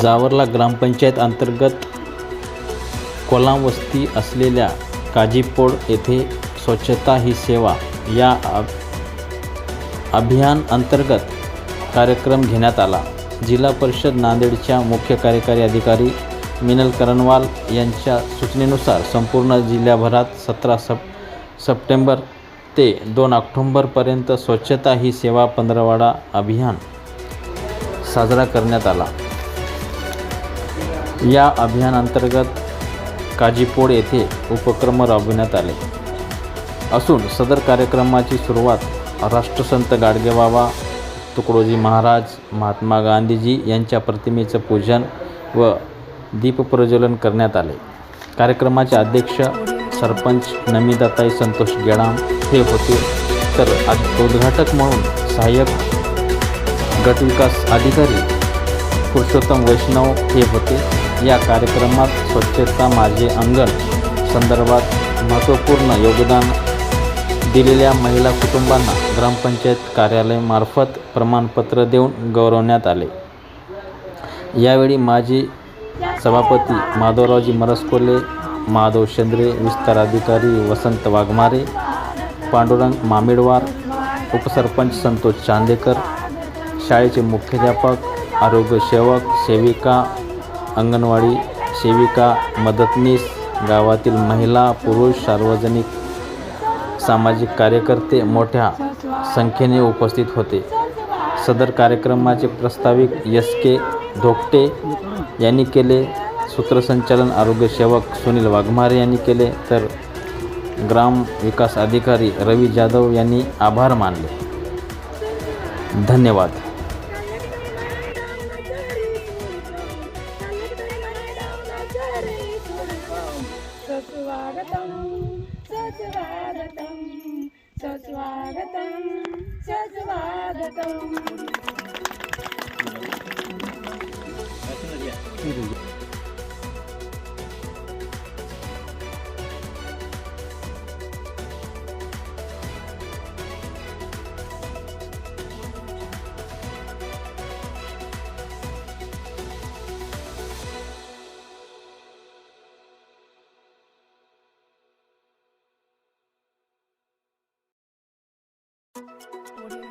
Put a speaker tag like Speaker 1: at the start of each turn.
Speaker 1: जावरला ग्रामपंचायत अंतर्गत कोलाम वस्ती असलेल्या काजीपोड येथे स्वच्छता ही सेवा या अभियान अंतर्गत कार्यक्रम घेण्यात आला। जिल्हा परिषद नांदेडच्या मुख्य कार्यकारी अधिकारी मिनल करणवाल यांच्या सूचनेनुसार संपूर्ण जिल्ह्याभरात 17 सप्टेंबर ते 2 ऑक्टोबरपर्यंत स्वच्छता ही सेवा पंधरवडा अभियान साजरा करण्यात आला। या अभियानांतर्गत काजीपोड येथे उपक्रम राबविण्यात आले असून सदर कार्यक्रमाची सुरुवात राष्ट्रसंत गाडगेबाबा तुकडोजी महाराज, महात्मा गांधीजी यांच्या प्रतिमेचं पूजन व दीपप्रज्वलन करण्यात आले। कार्यक्रमाचे अध्यक्ष सरपंच नमिताताई संतोष गेडाम हे होते, तर उद्घाटक म्हणून सहाय्यक गटविकास अधिकारी पुरुषोत्तम वैष्णव हे होते। या कार्यक्रमात स्वच्छता माझे अंगण संदर्भात महत्त्वपूर्ण योगदान दिलेल्या महिला कुटुंबांना ग्रामपंचायत कार्यालयामार्फत प्रमाणपत्र देऊन गौरवण्यात आले। यावेळी माजी सभापती माधवरावजी मरसकोले, माधव शेंद्रे, विस्तार अधिकारी वसंत वाघमारे, पांडुरंग मामिडवार, उपसरपंच संतोष चांदेकर, शाळेचे मुख्याध्यापक, आरोग्य सेवक, सेविका, अंगणवाडी सेविका, मदतनीस, गावातील महिला, पुरुष, सार्वजनिक सामाजिक कार्यकर्ते मोठ्या संख्येने उपस्थित होते। सदर कार्यक्रमाचे प्रास्ताविक SK धोकटे यांनी केले, सूत्रसंचालन आरोग्य सेवक सुनील वाघमारे यांनी केले, तर ग्राम विकास अधिकारी रवी जाधव यांनी आभार मानले। धन्यवाद।
Speaker 2: Audio